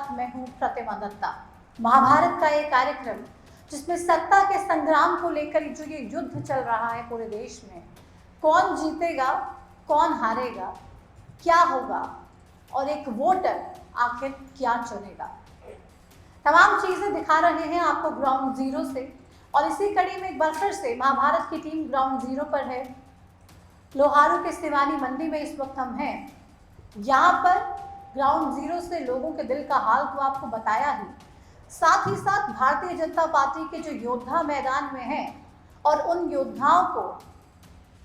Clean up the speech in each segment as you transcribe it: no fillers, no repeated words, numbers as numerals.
साथ मैं हूँ प्रतिमा दत्ता। महाभारत का एक कार्यक्रम जिसमें सत्ता के संग्राम को लेकर जो ये युद्ध चल रहा है पूरे देश में, कौन जीतेगा, कौन हारेगा, क्या होगा और एक वोटर आखिर क्या चुनेगा, तमाम चीजें दिखा रहे हैं आपको ग्राउंड जीरो से। और इसी कड़ी में एक बार फिर से महाभारत की टीम ग्राउंड जीरो पर है। लोहारू के सिवानी मंडी में इस वक्त हम हैं। यहाँ पर ग्राउंड जीरो से लोगों के दिल का हाल तो आपको बताया ही, साथ ही साथ भारतीय जनता पार्टी के जो योद्धा मैदान में हैं और उन योद्धाओं को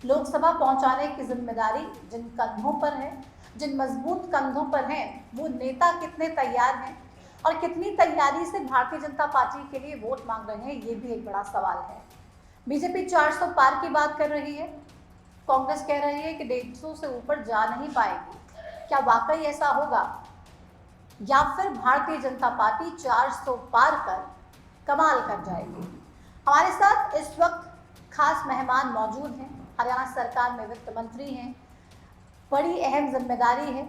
लोकसभा पहुंचाने की जिम्मेदारी जिन कंधों पर है, जिन मजबूत कंधों पर हैं, वो नेता कितने तैयार हैं और कितनी तैयारी से भारतीय जनता पार्टी के लिए वोट मांग रहे हैं, ये भी एक बड़ा सवाल है। बीजेपी 400 पार की बात कर रही है, कांग्रेस कह रही है कि 150 से ऊपर जा नहीं पाएगी। क्या वाकई ऐसा होगा या फिर भारतीय जनता पार्टी 400 पार कर कमाल कर जाएगी? हमारे साथ इस वक्त खास मेहमान मौजूद हैं। हरियाणा सरकार में वित्त मंत्री हैं, बड़ी अहम जिम्मेदारी है।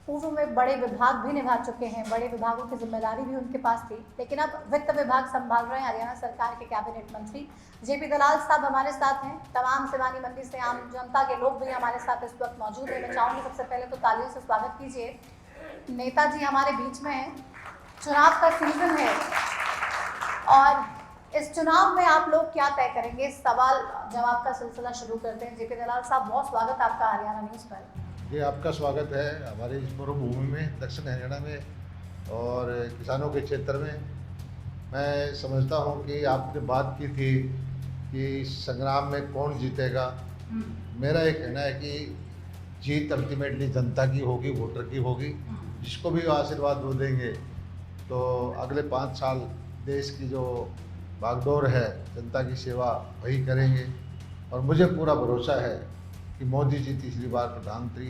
पूर्व में बड़े विभाग भी निभा चुके हैं, बड़े विभागों की जिम्मेदारी भी उनके पास थी, लेकिन अब वित्त विभाग संभाल रहे हैं हरियाणा सरकार के कैबिनेट मंत्री जेपी दलाल साहब हमारे साथ हैं। तमाम सिवानी मंडी से आम जनता के लोग भी हमारे साथ इस वक्त मौजूद हैं। मैं चाहूँगी सबसे पहले तो तालियों से स्वागत कीजिए। नेताजी हमारे बीच में हैं, चुनाव का सीजन है और इस चुनाव में आप लोग क्या तय करेंगे, सवाल जवाब का सिलसिला शुरू करते हैं। जेपी दलाल साहब, बहुत स्वागत आपका हरियाणा न्यूज़ पर। ये आपका स्वागत है हमारे इस मरुभूमि में, दक्षिण हरियाणा में और किसानों के क्षेत्र में। मैं समझता हूँ कि आपने बात की थी कि संग्राम में कौन जीतेगा। मेरा ये कहना है कि जीत अल्टीमेटली जनता की होगी, वोटर की होगी। जिसको भी आशीर्वाद वो देंगे तो अगले 5 साल देश की जो भागदौड़ है, जनता की सेवा वही करेंगे। और मुझे पूरा भरोसा है कि मोदी जी तीसरी बार प्रधानमंत्री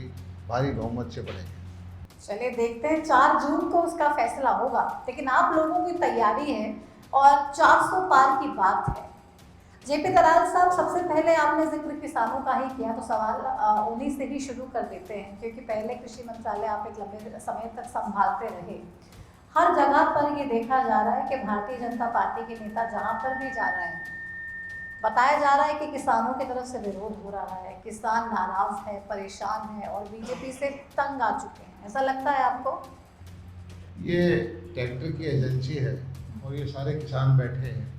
भारी बहुमत से बनेंगे। चलिए देखते हैं, 4 जून को उसका फैसला होगा, लेकिन आप लोगों की तैयारी है और 400 पार की बात है। जेपी दलाल साहब, सबसे पहले आपने जिक्र किसानों का ही किया, तो सवाल उन्हीं से ही शुरू कर देते हैं, क्योंकि पहले कृषि मंत्रालय आप एक लंबे समय तक संभालते रहे। हर जगह पर ये देखा जा रहा है कि भारतीय जनता पार्टी के नेता जहाँ पर भी जा रहे हैं, बताया जा रहा है कि किसानों की तरफ से विरोध हो रहा है, किसान नाराज है, परेशान है और बीजेपी से तंग आ चुके हैं। ऐसा लगता है आपको? ये ट्रैक्टर की एजेंसी है और ये सारे किसान बैठे हैं।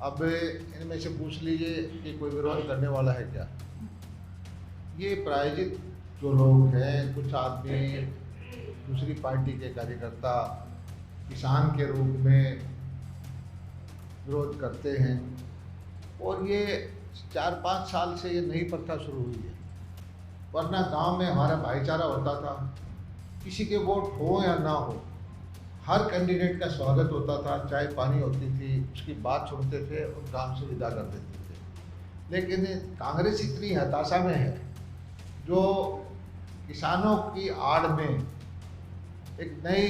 अब इनमें से पूछ लीजिए कि कोई विरोध करने वाला है क्या? ये प्रायोजित जो लोग हैं, कुछ आदमी दूसरी पार्टी के कार्यकर्ता किसान के रूप में विरोध करते हैं और ये 4-5 साल से ये नई प्रथा शुरू हुई है। वरना गांव में हमारा भाईचारा होता था, किसी के वोट हो या ना हो, हर कैंडिडेट का स्वागत होता था, चाय पानी होती थी, उसकी बात सुनते थे और काम से विदा कर देते थे। लेकिन कांग्रेस इतनी हताशा में है, जो किसानों की आड़ में एक नई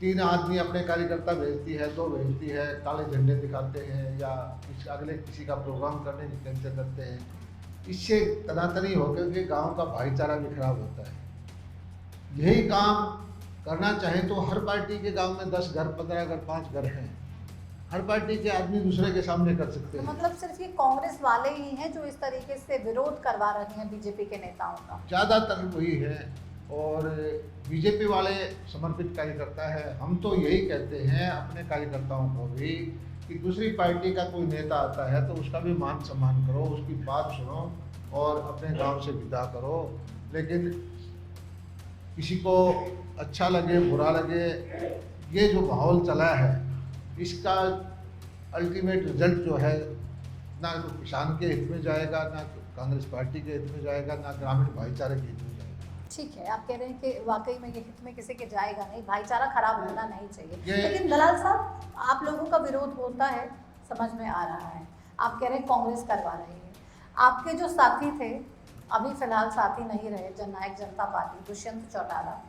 3 आदमी अपने कार्यकर्ता भेजती है, 2 भेजती है, काले झंडे दिखाते हैं या किसी का प्रोग्राम करने की कैंसिल करते हैं। इससे तनातनी होकर के गांव का भाईचारा भी खराब होता है। यही काम करना चाहें तो हर पार्टी के गांव में 10 घर, 15 घर, 5 घर हैं। हर पार्टी के आदमी दूसरे के सामने कर सकते हैं। तो मतलब सिर्फ ये कांग्रेस वाले ही हैं जो इस तरीके से विरोध करवा रहे हैं बीजेपी के नेताओं का? ज़्यादातर वही है और बीजेपी वाले समर्पित कार्यकर्ता है। हम तो यही कहते हैं अपने कार्यकर्ताओं को भी कि दूसरी पार्टी का कोई नेता आता है तो उसका भी मान सम्मान करो, उसकी बात सुनो और अपने गांव से विदा करो। लेकिन किसी को अच्छा लगे बुरा लगे, ये जो माहौल चला है इसका अल्टीमेट रिजल्ट जो है ना तो किसान के हित में जाएगा, ना कांग्रेस पार्टी के हित में जाएगा, ना ग्रामीण भाईचारे के हित में जाएगा। ठीक है, आप कह रहे हैं कि वाकई में ये हित में किसी के जाएगा नहीं, भाईचारा खराब होना नहीं चाहिए। लेकिन दलाल साहब, आप लोगों का विरोध होता है, समझ में आ रहा है। आप कह रहे हैं कांग्रेस करवा रही है। आपके जो साथी थे, अभी फिलहाल साथी नहीं रहे, जननायक जनता पार्टी, दुष्यंत चौटाला,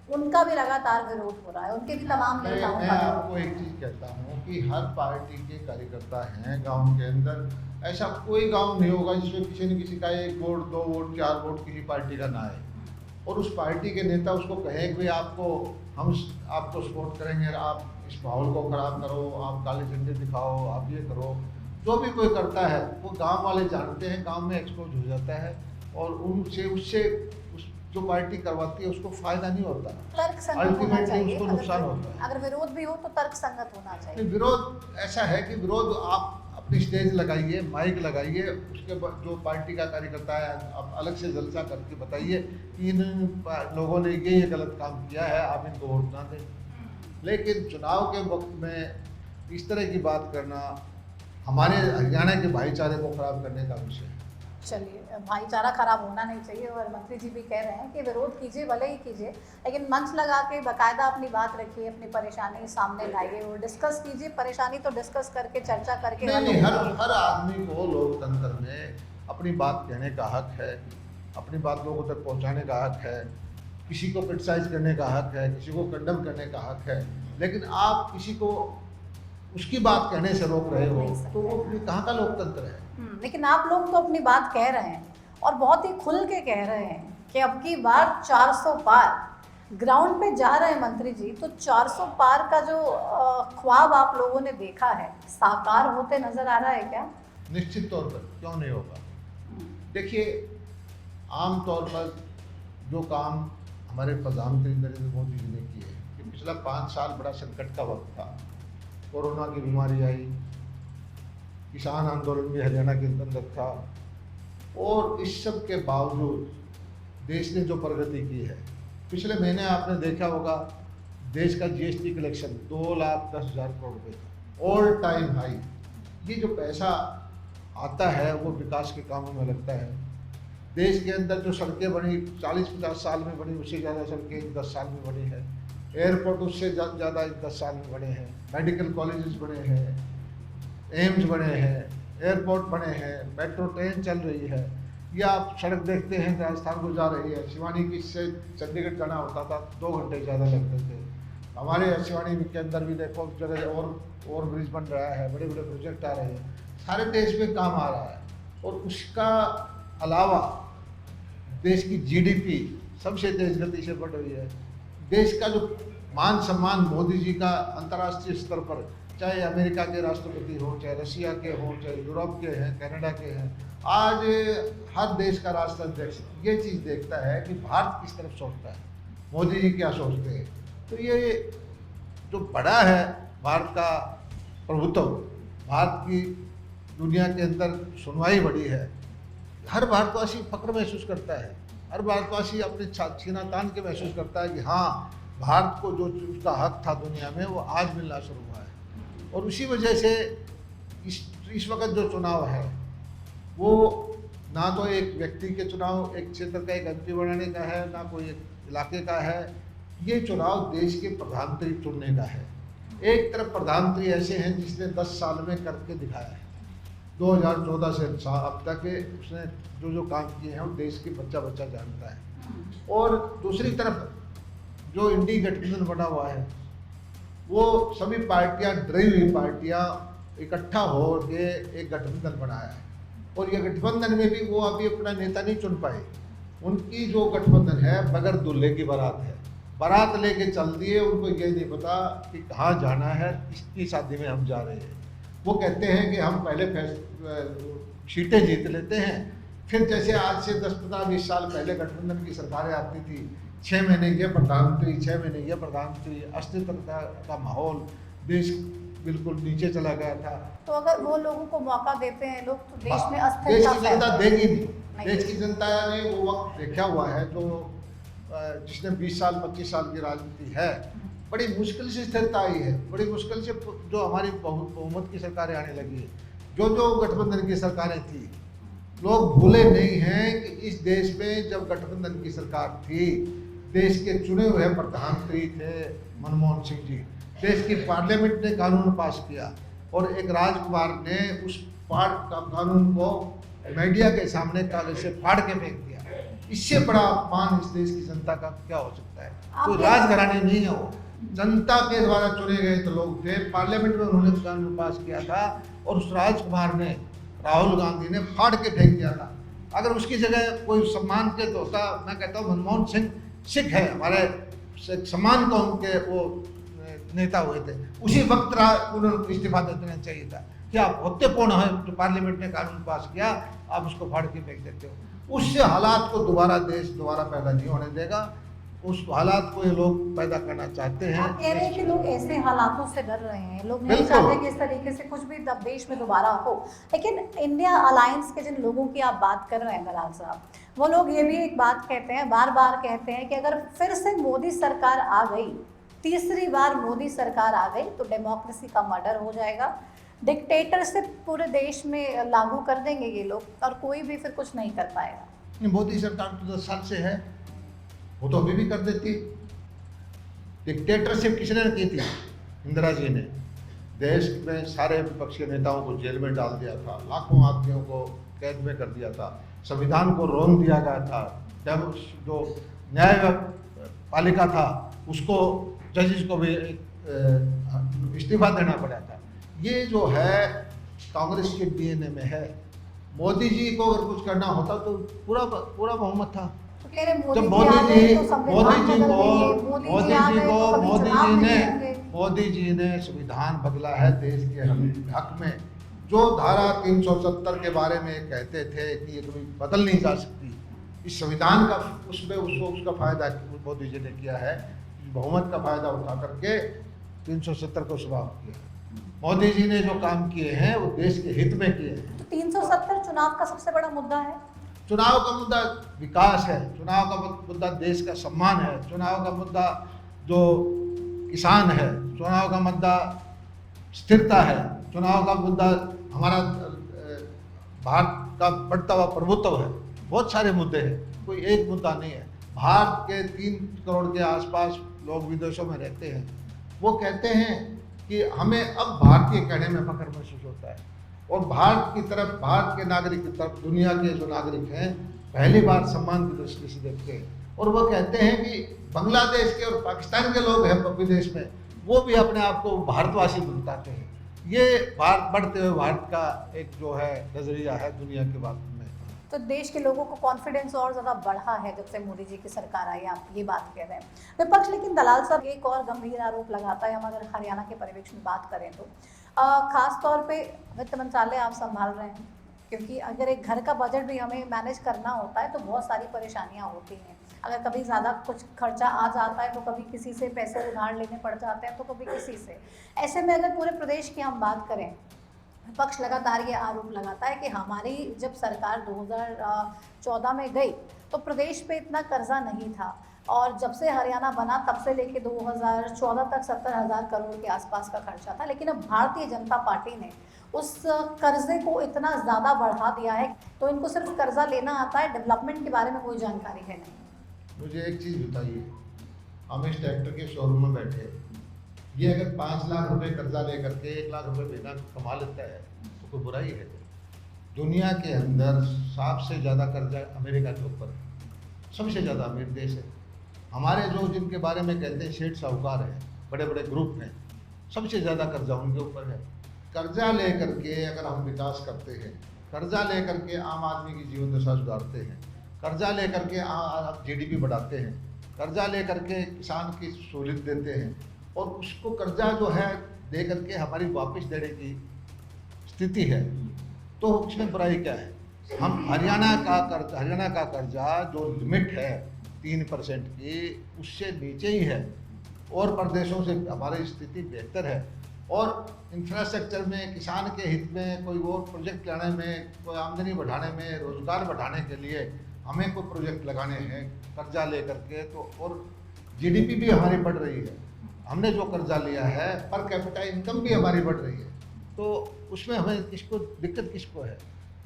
उनका भी लगातार विरोध हो रहा है, उनके भी तमाम नेताओं मैं का। आपको एक चीज़ कहता हूँ कि हर पार्टी के कार्यकर्ता हैं गांव के अंदर। ऐसा कोई गांव नहीं होगा जिसमें किसी न किसी का 1 वोट, 2 वोट, 4 वोट किसी पार्टी का ना आए। और उस पार्टी के नेता उसको कहें कि भाई हम आपको सपोर्ट करेंगे, आप इस माहौल को ख़राब करो, आप काले झंडे दिखाओ, आप ये करो, जो भी कोई करता है वो गांव वाले जानते हैं, गांव में एक्सपोज हो जाता है और उससे जो पार्टी करवाती है उसको फायदा नहीं होता, तर्क संगत होना चाहिए। उसको नुकसान होता है। अगर विरोध भी हो तो तर्क संगत होना चाहिए। विरोध ऐसा है कि विरोध आप अपनी स्टेज लगाइए, माइक लगाइए, उसके बाद जो पार्टी का कार्यकर्ता है आप अलग से जलसा करके बताइए कि इन लोगों ने ये गलत काम किया है, आप इनको वोट ना दें। लेकिन चुनाव के वक्त में इस तरह की बात करना हमारे हरियाणा के भाईचारे को खराब करने का विषय है। चलिए, भाईचारा खराब होना नहीं चाहिए और मंत्री जी भी कह रहे हैं कि विरोध कीजिए, भले ही कीजिए, लेकिन मंच लगा के बाकायदा अपनी बात रखिए, अपनी परेशानी सामने लाइए और डिस्कस कीजिए। परेशानी तो डिस्कस करके, चर्चा करके नहीं, हर आदमी को लोकतंत्र में अपनी बात कहने का हक है, अपनी बात लोगों तक पहुंचाने का हक है, किसी को क्रिटिसाइज करने का हक है, किसी को कंडम करने का हक है। लेकिन आप किसी को उसकी बात कहने से रोक रहे हो तो वो कहाँ का लोकतंत्र है? लेकिन आप लोग तो अपनी बात कह रहे हैं और बहुत ही खुल के कह रहे हैं कि अब की बार 400 पार ग्राउंड पे जा रहे हैं मंत्री जी, तो 400 पार का जो ख्वाब आप लोगों ने देखा है साकार होते नजर आ रहा है क्या? निश्चित तौर पर, क्यों नहीं होगा। देखिए, आम तौर पर जो काम हमारे प्रधानमंत्री नरेंद्र मोदी जी ने किए कि पिछला 5 साल बड़ा संकट का वक्त था, कोरोना की बीमारी आई, किसान आंदोलन भी हरियाणा के अंदर था, और इस सब के बावजूद देश ने जो प्रगति की है, पिछले महीने आपने देखा होगा देश का जीएसटी कलेक्शन 2,10,000 करोड़ रुपये था, ऑल टाइम हाई। ये जो पैसा आता है वो विकास के कामों में लगता है। देश के अंदर जो सड़कें बनी 40-50 साल में बनी, उससे ज़्यादा सड़कें 10 साल में बनी है। एयरपोर्ट उससे ज़्यादा 10 साल में बने हैं। मेडिकल कॉलेजेस बने हैं, एम्स बने हैं, एयरपोर्ट बने हैं, मेट्रो ट्रेन चल रही है। या आप सड़क देखते हैं राजस्थान को जा रही है, शिवानी की से चंडीगढ़ जाना होता था 2 घंटे ज़्यादा लगते थे। हमारे शिवानी के अंदर भी देखो जगह और ब्रिज बन रहा है, बड़े बड़े प्रोजेक्ट आ रहे हैं, सारे देश में काम आ रहा है। और उसका अलावा देश की जीडीपी सबसे तेज गति से बढ़ रही है। देश का जो मान सम्मान मोदी जी का अंतर्राष्ट्रीय स्तर पर, चाहे अमेरिका के राष्ट्रपति हों, चाहे रशिया के हों, चाहे यूरोप के हैं, कनाडा के हैं, आज हर देश का राष्ट्राध्यक्ष ये चीज़ देखता है कि भारत किस तरफ सोचता है, मोदी जी क्या सोचते हैं। तो ये जो बड़ा है भारत का प्रभुत्व, भारत की दुनिया के अंदर सुनवाई बड़ी है, हर भारतवासी फक्र महसूस करता है, हर भारतवासी अपने छीना तान के महसूस करता है कि हाँ, भारत को जो उसका हक था दुनिया में वो आज मिलना शुरू हुआ है। और उसी वजह से इस वक्त जो चुनाव है वो ना तो एक व्यक्ति के चुनाव, एक क्षेत्र का एक एमपी बनाने का है, ना कोई एक इलाके का है। ये चुनाव देश के प्रधानमंत्री चुनने का है। एक तरफ प्रधानमंत्री ऐसे हैं जिसने 10 साल में करके दिखाया है, 2014 से अब तक उसने जो काम किए हैं वो देश के बच्चा जानता है। और दूसरी तरफ जो इंडी गठबंधन बना हुआ है वो सभी पार्टियां, डरी हुई पार्टियां इकट्ठा हो के एक गठबंधन बनाया है। और ये गठबंधन में भी वो अभी अपना नेता नहीं चुन पाए। उनकी जो गठबंधन है बगैर दूल्हे की बारात है, बारात लेके चल दिए, उनको ये नहीं पता कि कहाँ जाना है, किसकी शादी में हम जा रहे हैं। वो कहते हैं कि हम पहले सीटें जीत लेते हैं, फिर जैसे आज से 10-15-20 साल पहले गठबंधन की सरकारें आती थी, 6 महीने ये प्रधानमंत्री, 6 महीने ये प्रधानमंत्री, अस्थिरता का माहौल, देश बिल्कुल नीचे चला गया था। तो अगर वो लोगों को मौका देते हैं लोग तो देश में देश अस्थिरता की जनता देगी नहीं। देश की जनता ने वो वक्त देखा हुआ है जो जिसने 20 साल 25 साल की राजनीति है, बड़ी मुश्किल से स्थिरता आई है, बड़ी मुश्किल से जो हमारी बहुमत की सरकारें आने लगी है। जो गठबंधन की सरकारें थी, लोग भूले नहीं हैं कि इस देश में जब गठबंधन की सरकार थी, देश के चुने हुए प्रधानमंत्री थे मनमोहन सिंह जी, देश की पार्लियामेंट ने कानून पास किया और एक राजकुमार ने उस कानून को मीडिया के सामने कागज से फाड़ के फेंक दिया। इससे बड़ा अपमान इस देश की जनता का क्या हो सकता है? कोई राजघराने नहीं है, वो जनता के द्वारा चुने गए तो लोग थे। पार्लियामेंट में उन्होंने कानून पास किया था और उस राजकुमार ने, राहुल गांधी ने फाड़ के फेंक दिया था। अगर उसकी जगह कोई सम्मान के होता, मैं कहता हूँ मनमोहन सिंह सिख है, हमारे समान कौम के वो नेता हुए थे, उसी वक्त उन्होंने इस्तीफा दे देना चाहिए था। क्या औचित्यपूर्ण है जो पार्लियामेंट ने कानून पास किया, आप उसको फाड़ के फेंक देते हो। उससे हालात को देश दोबारा पैदा नहीं होने देगा। उस हालात को ये लोग पैदा करना चाहते हैं। आप कह रहे हैं कि लोग ऐसे हालातों से डर रहे हैं, लोग नहीं बिल्कुल। चाहते कि इस तरीके से कुछ भी देश में दोबारा हो। लेकिन इंडिया अलायंस के जिन लोगों की आप बात कर रहे हैं दलाल साहब, वो लोग ये भी एक बात कहते हैं, बार बार कहते हैं कि अगर फिर से मोदी सरकार आ गई, तीसरी बार मोदी सरकार आ गई, तो डेमोक्रेसी का मर्डर हो जाएगा, डिक्टेटरशिप पूरे देश में लागू कर देंगे ये लोग, और कोई भी फिर कुछ नहीं कर पाएगा। मोदी सरकार तो 10 साल से है, वो तो अभी भी कर देती। डिक्टेटरशिप किसने की थी? इंदिरा जी ने। देश में सारे विपक्षी नेताओं को जेल में डाल दिया था, लाखों आदमियों को कैद में कर दिया था, संविधान को रोक दिया गया था, जब जो न्याय पालिका था उसको, जजेस को भी इस्तीफा देना पड़ा था। ये जो है कांग्रेस के डीएनए में है। मोदी जी को अगर कुछ करना होता तो पूरा बहुमत था। जब मोदी जी ने संविधान बदला है देश के हक में, जो धारा 370 के बारे में कहते थे कि ये कभी बदल नहीं जा सकती, इस संविधान का उसमें उसका फायदा मोदी जी ने किया है। बहुमत का फायदा उठा करके 370 को समाप्त किया। मोदी जी ने जो काम किए हैं वो देश के हित में किए हैं। तो 370 चुनाव का सबसे बड़ा मुद्दा है। चुनाव का मुद्दा विकास है, चुनाव का मुद्दा देश का सम्मान है, चुनाव का मुद्दा जो किसान है, चुनाव का मुद्दा स्थिरता है, चुनाव का मुद्दा हमारा भारत का बढ़ता हुआ प्रभुत्व है। बहुत सारे मुद्दे हैं, कोई एक मुद्दा नहीं है। भारत के 3 करोड़ के आसपास लोग विदेशों में रहते हैं, वो कहते हैं कि हमें अब भारतीय कहने में फख्र महसूस होता है, और भारत की तरफ, भारत के नागरिक की तरफ दुनिया के जो नागरिक हैं पहली बार सम्मान की दृष्टि से देखते हैं। और वो कहते हैं कि बांग्लादेश के और पाकिस्तान के लोग हैं विदेश में, वो भी अपने आप को भारतवासी बताते हैं। ये भारत बढ़ते हुए भारत का एक जो है नजरिया है दुनिया के बारे में। तो देश के लोगों को कॉन्फिडेंस और ज़्यादा बढ़ा है जब से मोदी जी की सरकार आई, आप ये बात कह रहे हैं। विपक्ष लेकिन दलाल साहब एक और गंभीर आरोप लगाता है, हम अगर हरियाणा के परिवेश में बात करें तो खास तौर पे वित्त मंत्रालय आप संभाल रहे हैं, क्योंकि अगर एक घर का बजट भी हमें मैनेज करना होता है तो बहुत सारी परेशानियां होती हैं। अगर कभी ज़्यादा कुछ खर्चा आ जाता है तो कभी किसी से पैसे उधार लेने पड़ जाते हैं, तो कभी किसी से। ऐसे में अगर पूरे प्रदेश की हम बात करें, विपक्ष लगातार ये आरोप लगाता है कि हमारी जब सरकार 2014 में गई तो प्रदेश पे इतना कर्जा नहीं था, और जब से हरियाणा बना तब से लेके 2014 तक 70,000 करोड़ के आसपास का खर्चा था। लेकिन अब भारतीय जनता पार्टी ने उस कर्जे को इतना ज़्यादा बढ़ा दिया है, तो इनको सिर्फ कर्जा लेना आता है, डेवलपमेंट के बारे में कोई जानकारी है नहीं। मुझे एक चीज़ बताइए, हम इस ट्रैक्टर के शोरूम में बैठे, ये अगर 5 लाख रुपए कर्जा लेकर के 1 लाख रुपए महीना कमा लेता है तो कोई बुराई है? दुनिया के अंदर सबसे ज़्यादा कर्जा अमेरिका के ऊपर, सबसे ज़्यादा अमीर देश है। हमारे जो जिनके बारे में कहते हैं सेठ साहूकार हैं, बड़े बड़े ग्रुप हैं, सबसे ज़्यादा कर्जा उनके ऊपर है। कर्जा ले करके अगर हम विकास करते हैं, कर्जा ले करके आम आदमी की जीवन दशा सुधारते हैं, कर्जा ले करके GDP बढ़ाते हैं, कर्जा ले करके किसान की सहूलियत देते हैं, और उसको कर्जा जो है दे करके हमारी वापस देने की स्थिति है, तो उसमें बुराई क्या है? हम हरियाणा का कर्जा जो लिमिट है 3% की, उससे नीचे ही है, और प्रदेशों से हमारी स्थिति बेहतर है। और इंफ्रास्ट्रक्चर में, किसान के हित में कोई और प्रोजेक्ट लाने में, कोई आमदनी बढ़ाने में, रोजगार बढ़ाने के लिए हमें कोई प्रोजेक्ट लगाने हैं कर्जा ले करके, तो और GDP भी हमारी बढ़ रही है। हमने जो कर्जा लिया है पर कैपिटा इनकम भी हमारी बढ़ रही है, तो उसमें हमें दिक्कत किसको है?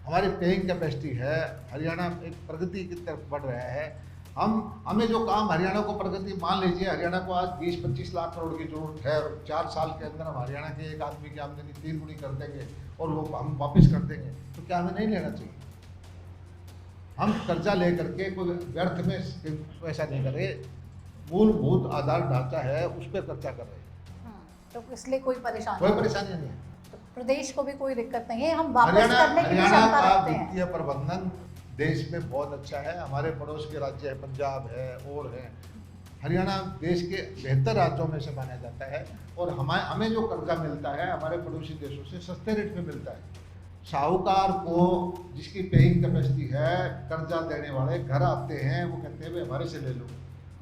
हमारी पेइंग कैपेसिटी है, हरियाणा एक प्रगति की तरफ बढ़ रहा है। हमें जो काम हरियाणा को प्रगति, मान लीजिए हरियाणा को आज 20-25 लाख करोड़ की जरूरत है, और 4 साल के अंदर हम हरियाणा के एक आदमी की आमदनी 3 गुनी कर देंगे और वो हम वापस कर देंगे, तो क्या हमें नहीं लेना चाहिए? हम कर्जा ले करके कोई व्यर्थ में पैसा नहीं कर रहे, मूलभूत आधार ढांचा है उस पर खर्चा कर रहे हैं, तो इसलिए कोई परेशानी नहीं है। तो प्रदेश को भी कोई दिक्कत नहीं है, हम वापस करने की क्षमता रखते हैं। वित्तीय प्रबंधन देश में बहुत अच्छा है। हमारे पड़ोस के राज्य है, पंजाब है और है, हरियाणा देश के बेहतर राज्यों में से माना जाता है। और हमें जो कर्जा मिलता है हमारे पड़ोसी देशों से सस्ते रेट में मिलता है। साहूकार को जिसकी पेइंग कैपेसिटी है, कर्जा देने वाले घर आते हैं, वो कहते हैं भाई हमारे से ले लो,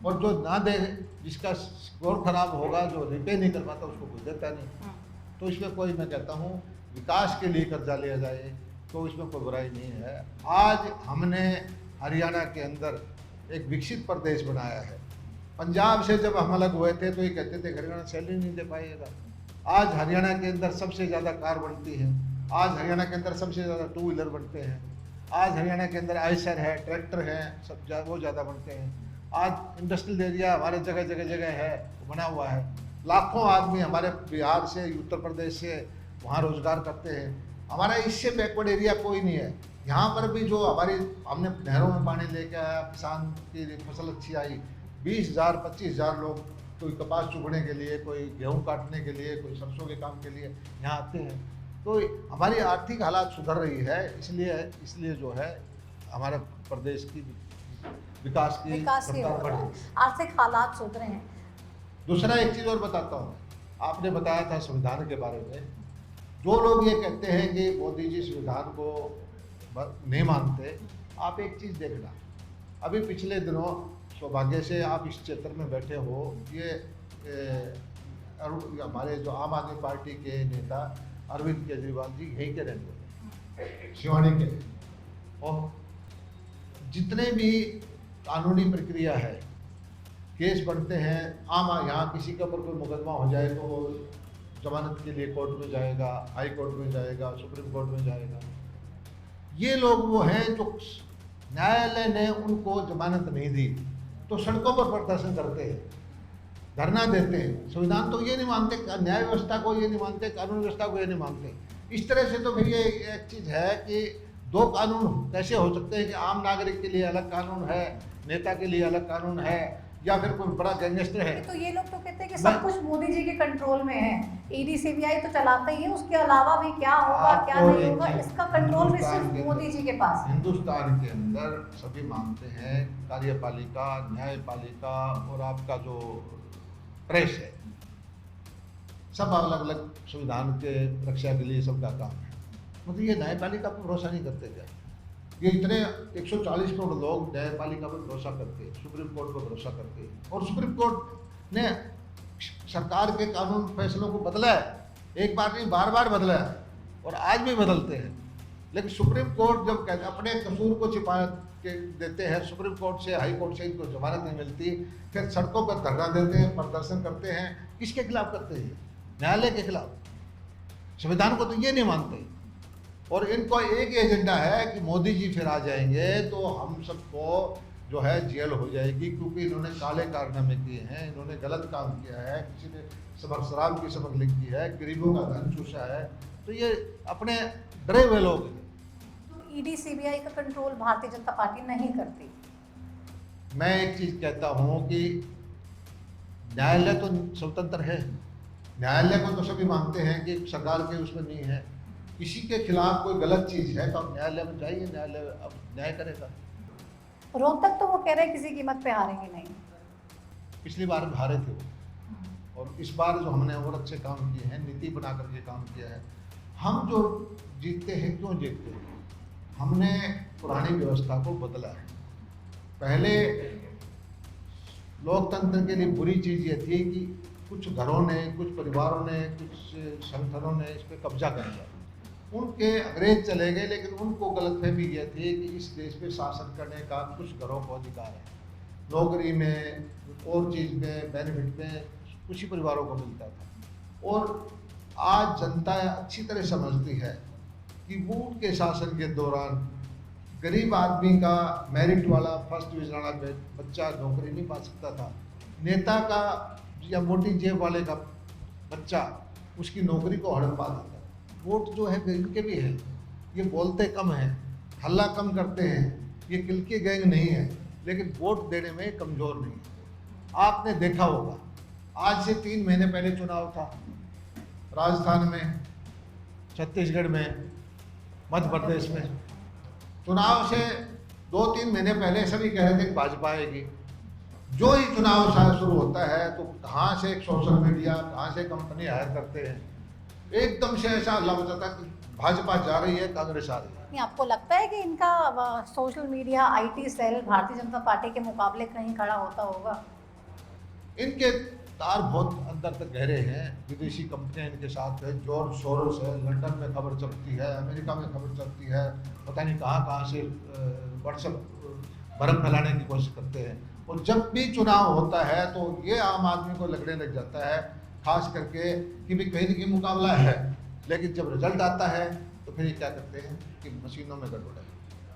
और जो ना दे, जिसका स्कोर खराब होगा, जो रिपे नहीं कर पाता, उसको कोई देता नहीं। तो इसमें कोई, मैं कहता हूँ विकास के लिए कर्जा लिया जाए तो इसमें कोई बुराई नहीं है। आज हमने हरियाणा के अंदर एक विकसित प्रदेश बनाया है। पंजाब से जब हम अलग हुए थे तो ये कहते थे हरियाणा सैलरी नहीं दे पाएगा। आज हरियाणा के अंदर सबसे ज़्यादा कार बनती है, आज हरियाणा के अंदर सबसे ज़्यादा टू व्हीलर बनते हैं, आज हरियाणा के अंदर आइसर है, ट्रैक्टर है, सब वो ज़्यादा बनते हैं। आज इंडस्ट्रियल एरिया हमारे जगह जगह जगह है, बना हुआ है। लाखों आदमी हमारे बिहार से, उत्तर प्रदेश से वहाँ रोजगार करते हैं। हमारा इससे बैकवर्ड एरिया कोई नहीं है। यहाँ पर भी जो हमने नहरों में पानी लेके आया, किसान की फसल अच्छी आई, 20,000 25,000 लोग, कोई कपास चुगने के लिए, कोई गेहूँ काटने के लिए, कोई सरसों के काम के लिए यहाँ आते हैं। तो हमारी आर्थिक हालात सुधर रही है, इसलिए जो है हमारे प्रदेश की विकास की रफ्तार बढ़ रही है, आर्थिक हालात सुधरे हैं। दूसरा एक चीज़ और बताता हूँ, आपने बताया था संविधान के बारे में। जो लोग ये कहते हैं कि मोदी जी संविधान को नहीं मानते, आप एक चीज़ देखना, अभी पिछले दिनों सौभाग्य से आप इस क्षेत्र में बैठे हो, ये हमारे जो आम आदमी पार्टी के नेता अरविंद केजरीवाल जी यहीं के रहने वाले, शिवानी के, और जितने भी कानूनी प्रक्रिया है, केस बनते हैं, यहाँ किसी के ऊपर कोई मुकदमा हो जाए तो जमानत के लिए कोर्ट में जाएगा, हाई कोर्ट में जाएगा, सुप्रीम कोर्ट में जाएगा। ये लोग वो हैं जो न्यायालय ने उनको जमानत नहीं दी तो सड़कों पर प्रदर्शन करते हैं, धरना देते हैं। संविधान तो ये नहीं मानते, न्याय व्यवस्था को ये नहीं मानते, कानून व्यवस्था को ये नहीं मानते। इस तरह से तो फिर ये एक चीज़ है कि दो कानून कैसे हो सकते हैं कि आम नागरिक के लिए अलग कानून है, नेता के लिए अलग कानून है, या फिर कोई बड़ा गैंगस्टर है। तो ये लोग तो कहते हैं कि सब कुछ मोदी जी के कंट्रोल में है, ईडी सीबीआई तो चलाते ही है, उसके अलावा भी क्या होगा क्या नहीं होगा इसका कंट्रोल भी सिर्फ मोदी जी के पास है। हिंदुस्तान के अंदर सभी मानते हैं कार्यपालिका, न्यायपालिका और आपका जो प्रेस है, सब अलग अलग संविधान के रक्षा के लिए सबका काम है। मतलब ये न्यायपालिका पर भरोसा नहीं करते क्या? ये इतने 140 करोड़ लोग न्यायपालिका पर भरोसा करते हैं, सुप्रीम कोर्ट पर भरोसा करते हैं, और सुप्रीम कोर्ट ने सरकार के कानून फैसलों को बदला है, एक बार नहीं बार बार बदला है, और आज भी बदलते हैं। लेकिन सुप्रीम कोर्ट जब अपने कसूर को छिपा के देते हैं, सुप्रीम कोर्ट से, हाई कोर्ट से इनको जमानत नहीं मिलती, फिर सड़कों पर धरना देते हैं, प्रदर्शन करते हैं। किसके खिलाफ करते हैं? न्यायालय के खिलाफ। संविधान को तो ये नहीं मानते, और इनको एक एजेंडा है कि मोदी जी फिर आ जाएंगे तो हम सबको जो है जेल हो जाएगी, क्योंकि इन्होंने काले कारनामे किए हैं, इन्होंने गलत काम किया है, किसी ने शराब की स्मगलिंग की है, गरीबों का धन चूसा है। तो ये अपने डरे हुए लोग हैं। तो ईडी सीबीआई का कंट्रोल भारतीय जनता पार्टी नहीं करती। मैं एक चीज़ कहता हूँ कि न्यायालय तो स्वतंत्र है, न्यायालय को तो सभी मानते हैं कि सरकार के उसमें नहीं है। किसी के खिलाफ कोई गलत चीज़ है तो आप न्यायालय में जाइए, न्यायालय अब न्याय करेगा। रोहतक तो वो कह रहे हैं किसी कीमत पे हारेंगे नहीं। पिछली बार हारे थे वो, और इस बार जो हमने और अच्छे काम किए हैं, नीति बना करके काम किया है। हम जो जीतते हैं, क्यों जीतते हैं? हमने पुरानी व्यवस्था को बदला है। पहले लोकतंत्र के लिए बुरी चीज़ ये थी कि कुछ घरों ने, कुछ परिवारों ने, कुछ संगठनों ने इस पर कब्जा कर लिया, उनके अंग्रेज चले गए, लेकिन उनको गलतफहमी ये थी कि इस देश पे शासन करने का कुछ घरों को अधिकार है, नौकरी में और चीज़ में, बेनिफिट में कुछ ही परिवारों को मिलता था। और आज जनता अच्छी तरह समझती है कि वोट के शासन के दौरान गरीब आदमी का, मेरिट वाला, फर्स्ट डिवीजन वाला बच्चा नौकरी नहीं पा सकता था, नेता का या मोटी जेब वाले का बच्चा उसकी नौकरी को हड़पा देता। वोट जो है इनके भी है, ये बोलते कम हैं, हल्ला कम करते हैं, ये किल के गैंग नहीं है, लेकिन वोट देने में कमज़ोर नहीं है। आपने देखा होगा, आज से 3 महीने पहले चुनाव था राजस्थान में, छत्तीसगढ़ में, मध्य प्रदेश में। चुनाव से 2-3 महीने पहले सभी कह रहे थे कि भाजपा आएगी। जो ही चुनाव शायद शुरू होता है तो कहाँ से एक सोशल मीडिया, कहाँ से कंपनी हायर करते हैं, एकदम से ऐसा हल्ला मचाता कि भाजपा जा रही है, कांग्रेस आ रही है। नहीं, आपको लगता है कि इनका social media IT cell Bharatiya Janata party के मुकाबले कहीं खड़ा होता होगा? इनके तार बहुत अंदर तक गहरे हैं, विदेशी कंपनियां इनके साथ है, जोर शोरों से लंदन में खबर चलती है, अमेरिका में खबर चलती है, पता नहीं कहाँ से व्हाट्सएप भरम फैलाने की कोशिश करते हैं। और जब भी चुनाव होता है तो ये आम आदमी को लगने लग जाता है, खास करके कि भी कहीं न कहीं मुकाबला है, लेकिन जब रिजल्ट आता है तो फिर ये क्या करते हैं कि मशीनों में गड़बड़ है।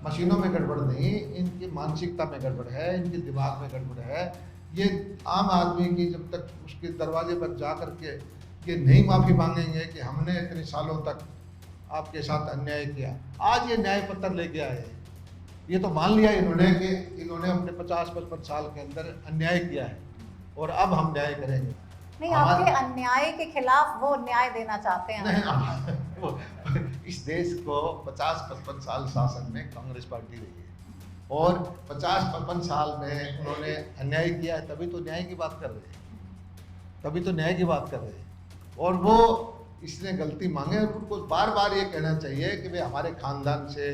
मशीनों में गड़बड़ नहीं, इनकी मानसिकता में गड़बड़ है, इनके दिमाग में गड़बड़ है। ये आम आदमी की जब तक उसके दरवाजे पर जा कर के ये नहीं माफ़ी मांगेंगे कि हमने इतने सालों तक आपके साथ अन्याय किया, आज ये न्याय पत्र लेके आए हैं। ये तो मान लिया इन्होंने कि इन्होंने अपने 50-55 साल के अंदर अन्याय किया है और अब हम न्याय करेंगे। नहीं, आपके अन्याय के खिलाफ वो न्याय देना चाहते हैं। नहीं, इस देश को 50-55 साल शासन में कांग्रेस पार्टी रही है और 50-55 साल में उन्होंने अन्याय किया है, तभी तो न्याय की बात कर रहे हैं, तभी तो न्याय की बात कर रहे हैं। और वो इसने गलती मांगे और उनको बार बार ये कहना चाहिए कि भाई हमारे खानदान से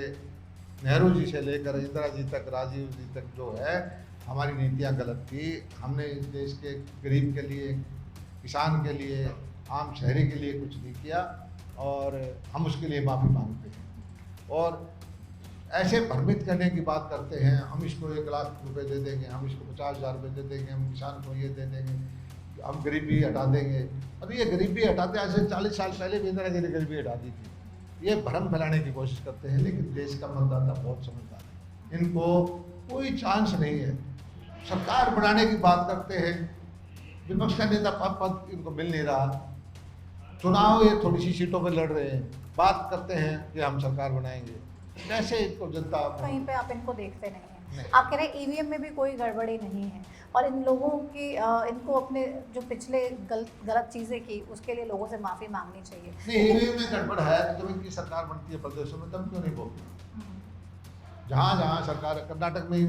नेहरू जी से लेकर इंदिरा जी तक, राजीव जी तक जो है हमारी नीतियाँ गलत थी। हमने इस देश के गरीब के लिए, किसान के लिए, आम शहरी के लिए कुछ नहीं किया और हम उसके लिए माफ़ी मांगते हैं। और ऐसे भ्रमित करने की बात करते हैं, हम इसको 1 लाख रुपए दे देंगे, हम इसको 50,000 रुपये दे देंगे, हम किसान को ये दे देंगे, हम गरीबी हटा देंगे। अब ये गरीबी हटाते आज से 40 साल पहले भी इंदिरा जी ने गरीबी हटा दी थी। ये भ्रम फैलाने की कोशिश करते हैं, लेकिन देश का मतदाता बहुत समझदार है, इनको कोई चांस नहीं है। सरकार बनाने की बात करते हैं, विपक्ष का नेता पद इनको मिल नहीं रहा, चुनाव ये थोड़ी सी सीटों पर लड़ रहे हैं, बात करते हैं कि हम सरकार बनाएंगे, वैसे इनको जनता कहीं पे आप इनको देखते नहीं हैं। आप कह रहे हैं ईवीएम में भी कोई गड़बड़ी नहीं है और इन लोगों की इनको अपने जो पिछले गलत चीज़ें की उसके लिए लोगों से माफ़ी मांगनी चाहिए। नहीं, ईवीएम में गड़बड़ है तो जब इनकी सरकार बनती है प्रदेशों में तब क्यों नहीं बोलते? जहाँ जहाँ सरकार, कर्नाटक में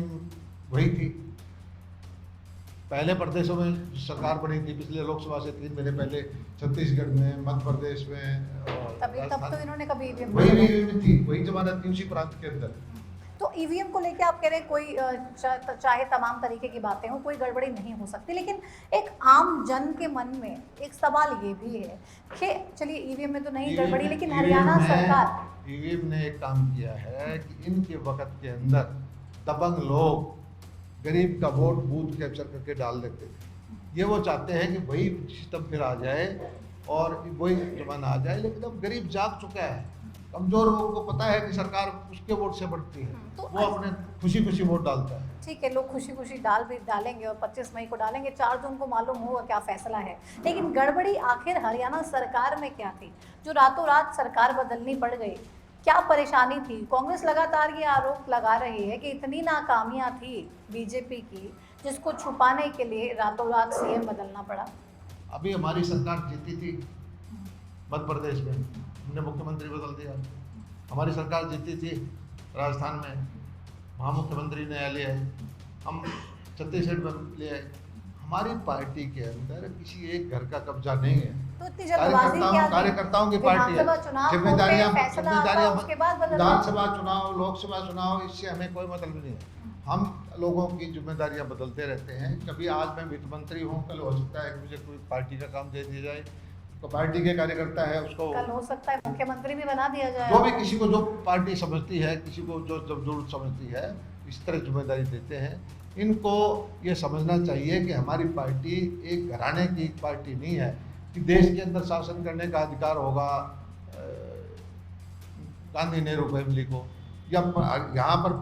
वही थी, पहले प्रदेशों में सरकार बनी थी पिछले लोकसभा से 3 महीने पहले, छत्तीसगढ़ में, मध्य प्रदेश में, और तब तो इन्होंने कभी ईवीएम वही थी, वही जमानत थी उसी प्रांत के अंदर। तो ईवीएम को लेके आप कह रहे हैं कोई चाहे तमाम तरीके की बातें हो, कोई गड़बड़ी नहीं हो सकती, लेकिन एक आम जन के मन में एक सवाल ये भी है कि चलिए ईवीएम में तो नहीं गड़बड़ी, लेकिन हरियाणा सरकार ईवीएम ने एक काम किया है कि इनके वक्त के अंदर दबंग लोग गरीब का वोट बूथ कैप्चर करके डाल देते थे। ये वो चाहते हैं कि वही सिस्टम फिर आ जाए और वही जमाना आ जाए, लेकिन अब गरीब जाग चुका है, कमजोर लोगों को पता है कि सरकार उसके वोट से बढ़ती है, तो वो अपने खुशी खुशी वोट डालता है। ठीक है, लोग खुशी खुशी डालेंगे और 25 मई को डालेंगे, 4 जून को मालूम होगा क्या फैसला है। लेकिन गड़बड़ी आखिर हरियाणा सरकार में क्या थी जो रातों रात सरकार बदलनी पड़ गई? क्या परेशानी थी? कांग्रेस लगातार ये आरोप लगा रही है कि इतनी नाकामियां थी बीजेपी की जिसको छुपाने के लिए रातों रात सीएम बदलना पड़ा। अभी हमारी सरकार जीती थी मध्य प्रदेश में, हमने मुख्यमंत्री बदल दिया। हमारी सरकार जीती थी राजस्थान में, वहाँ मुख्यमंत्री नया लिया है, हम छत्तीसगढ़ में ले आए। हमारी पार्टी के अंदर किसी एक घर का कब्जा नहीं है, तो इतनी जल्दबाजी क्या थी? कार्यकर्ताओं की पार्टी है, जिम्मेदारियां विधानसभा चुनाव, लोकसभा चुनाव, इससे हमें कोई मतलब नहीं है। हम लोगों की जिम्मेदारियां बदलते रहते हैं। कभी आज मैं वित्त मंत्री हूँ, कल हो सकता है कि मुझे कोई पार्टी का काम दे दिया जाए, तो पार्टी के कार्यकर्ता है उसको कल हो सकता है मुख्यमंत्री भी बना दिया जाए। जो भी किसी को जो पार्टी समझती है, किसी को जो जरूरत समझती है, इस तरह जिम्मेदारी देते हैं। इनको ये समझना चाहिए कि हमारी पार्टी एक घराने की पार्टी नहीं है कि देश के अंदर शासन करने का अधिकार होगा गांधी नेहरू फैमिली को, या यहाँ पर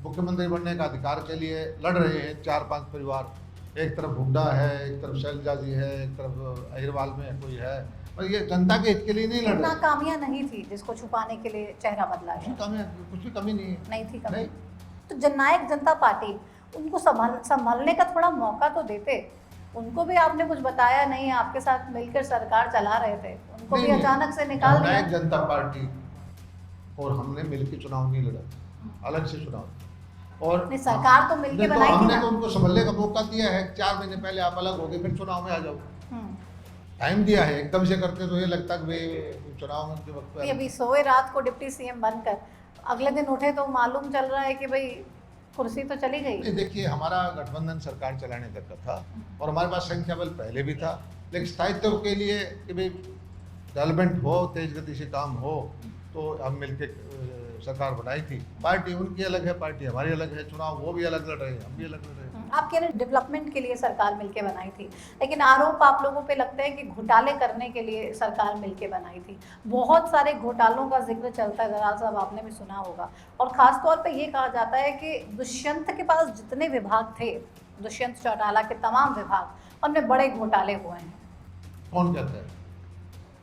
मुख्यमंत्री बनने का अधिकार के लिए लड़ रहे हैं 4-5 परिवार। एक तरफ हुड्डा है, एक तरफ शैलजा जी है, एक तरफ अहिरवाल में कोई है, और ये जनता के हित के लिए नहीं लड़ रहे। नाकामियां नहीं थी जिसको छुपाने के लिए चेहरा बदला है? कुछ भी कमी नहीं थी कमी। तो जननायक जनता पार्टी उनको संभालने का थोड़ा मौका तो देते। उनको भी आपने कुछ बताया नहीं, आपके साथ मिलकर सरकार चला रहे थे, उनको भी अचानक से निकाल दिया। जननायक जनता पार्टी और हमने मिलकर चुनाव नहीं लड़ा, अलग से चुनाव। और नहीं, सरकार तो मिलके नहीं, तो बनाई थी हमने ना। तो उनको संभलने का मौका दिया है, 4 महीने पहले आप अलग हो गए, फिर चुनाव में आ जाओ, हम्म। टाइम दिया है। एकदम से करते तो ये लगता कि भाई चुनाव के वक्त पे अभी सोए रात को डिप्टी सीएम बनकर अगले दिन उठे तो मालूम चल रहा है कि भाई कुर्सी तो चली गई। नहीं, देखिए हमारा गठबंधन सरकार चलाने तक का था और हमारे पास संख्या बल पहले भी था, लेकिन स्थायित्व के लिए कि भाई डेवलपमेंट हो, तेज गति से काम हो, तो हम मिलके सरकार बनाई थी। पार्टी उनकी अलग है, पार्टी हमारी अलग है, चुनाव वो भी अलग लड़ रहे हैं, हम भी अलग लड़ रहे हैं। आप कह रहे हैं डेवलपमेंट के लिए सरकार मिलके बनाई थी, लेकिन आरोप आप लोगों पे लगता है कि घोटाले करने के लिए सरकार मिलके बनाई थी। बहुत सारे घोटालों का जिक्र चलता है, दलाल साहब आपने भी सुना होगा, और ख़ास तौर पे ये कहा जाता है कि दुष्यंत के पास जितने विभाग थे, दुष्यंत चौटाला के तमाम विभाग, उनमें बड़े घोटाले हुए हैं। कौन कहता है?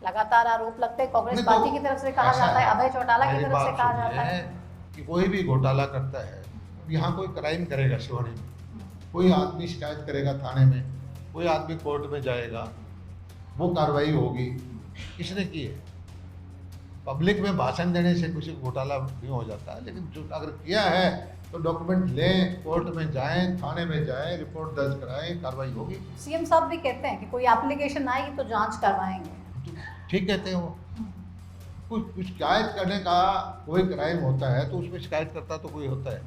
लगातार आरोप लगते हैं, कांग्रेस नहीं, तो पार्टी की तरफ से कहा ऐसा जाता है, अभय चौटाला की मेरी तरफ से बात कहा सुनिए, जाता है। कि कोई भी घोटाला करता है, यहाँ कोई क्राइम करेगा शिवानी में, कोई आदमी शिकायत करेगा थाने में, कोई आदमी कोर्ट में जाएगा, वो कार्रवाई होगी, किसने की है? पब्लिक में भाषण देने से कुछ घोटाला नहीं हो जाता है, लेकिन जो अगर किया है तो डॉक्यूमेंट लें, कोर्ट में जाएं, थाने में जाएं, रिपोर्ट दर्ज कराएं, कार्रवाई होगी। सीएम साहब भी कहते हैं कि कोई एप्लीकेशन आएगी तो जांच करवाएंगे। तो ठीक कहते हैं वो। कुछ शिकायत करने का कोई क्राइम होता है तो उसमें शिकायत करता तो कोई होता है,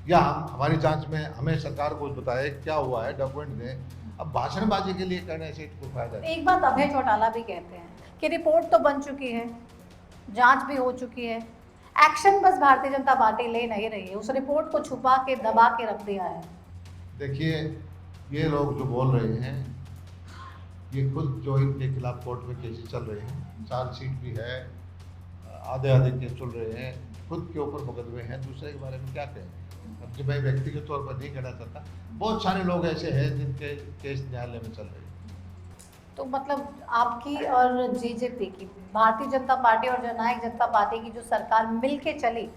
या हम हमारी जांच में हमें सरकार को बताए क्या हुआ है, डॉक्यूमेंट दें। अब भाषणबाजी के लिए करने से कोई फायदा नहीं। एक बात अभय चौटाला भी कहते हैं कि रिपोर्ट तो बन चुकी है, जांच भी हो चुकी है, एक्शन बस भारतीय जनता पार्टी ले नहीं रही है, उस रिपोर्ट को छुपा के दबा के रख दिया है। देखिए, ये लोग जो बोल रहे हैं, ये खुद जो इनके खिलाफ कोर्ट में केसेस चल रहे हैं, चार्जशीट भी है, आधे आधे केस चल रहे हैं, खुद के ऊपर मुकदमे हैं, दूसरे के बारे में क्या कहें। अब जो मैं व्यक्तिगत तौर पर नहीं कहना चाहता, बहुत सारे लोग ऐसे हैं जिनके केस न्यायालय में चल रहे हैं। तो मतलब आपकी और जेजेपी की, भारतीय जनता पार्टी और जननायक जनता पार्टी की जो सरकार मिल के चली,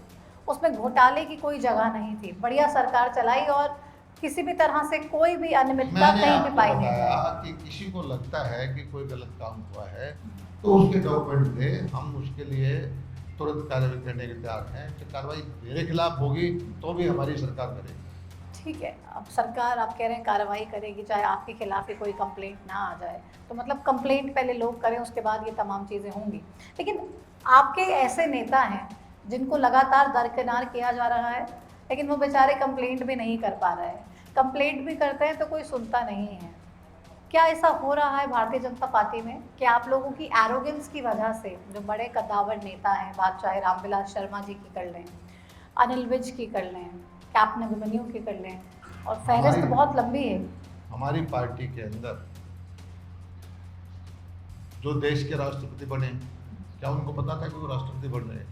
उसमें घोटाले की कोई जगह नहीं थी, बढ़िया सरकार चलाई और किसी भी तरह से कोई भी अनियमितता मैंने कहीं भी आपको पाई नहीं बताया गई। कि किसी को लगता है कि कोई गलत काम हुआ है तो उसके डॉक्यूमेंट दे, हम उसके लिए तुरंत कार्रवाई करने के तैयार हैं। तो कार्रवाई मेरे खिलाफ होगी तो भी हमारी सरकार करेगी। ठीक है, अब सरकार आप कह रहे हैं कार्रवाई करेगी, चाहे आपके खिलाफ ही कोई कंप्लेंट ना आ जाए, तो मतलब कंप्लेंट पहले लोग करें, उसके बाद ये तमाम चीज़ें होंगी। लेकिन आपके ऐसे नेता हैं जिनको लगातार दरकिनार किया जा रहा है, लेकिन वो बेचारे कंप्लेंट भी नहीं कर पा रहे हैं, कंप्लेंट भी करते हैं तो कोई सुनता नहीं है। क्या ऐसा हो रहा है भारतीय जनता पार्टी में कि आप लोगों की एरोगेंस की वजह से जो बड़े कद्दावर नेता हैं, बात चाहे रामविलास शर्मा जी की कर लें, अनिल विज की कर लें, कैप्टन अभिमन्यु की कर लें, और फहरिस्त बहुत लंबी है। हमारी पार्टी के अंदर जो देश के राष्ट्रपति बने, क्या उनको पता था कि वो राष्ट्रपति बन रहे हैं?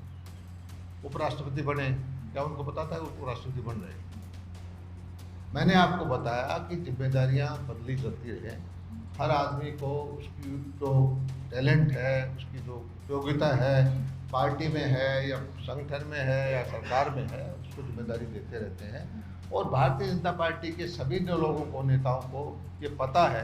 उपराष्ट्रपति बने, क्या उनको पता था कि वो राष्ट्रपति बन रहे हैं? मैंने आपको बताया कि जिम्मेदारियां बदली जाती है, हर आदमी को उसकी जो टैलेंट है, उसकी जो उपयोगिता है, पार्टी में है या संगठन में है या सरकार में है, उसको जिम्मेदारी देते रहते हैं। और भारतीय जनता पार्टी के सभी लोगों को, नेताओं को ये पता है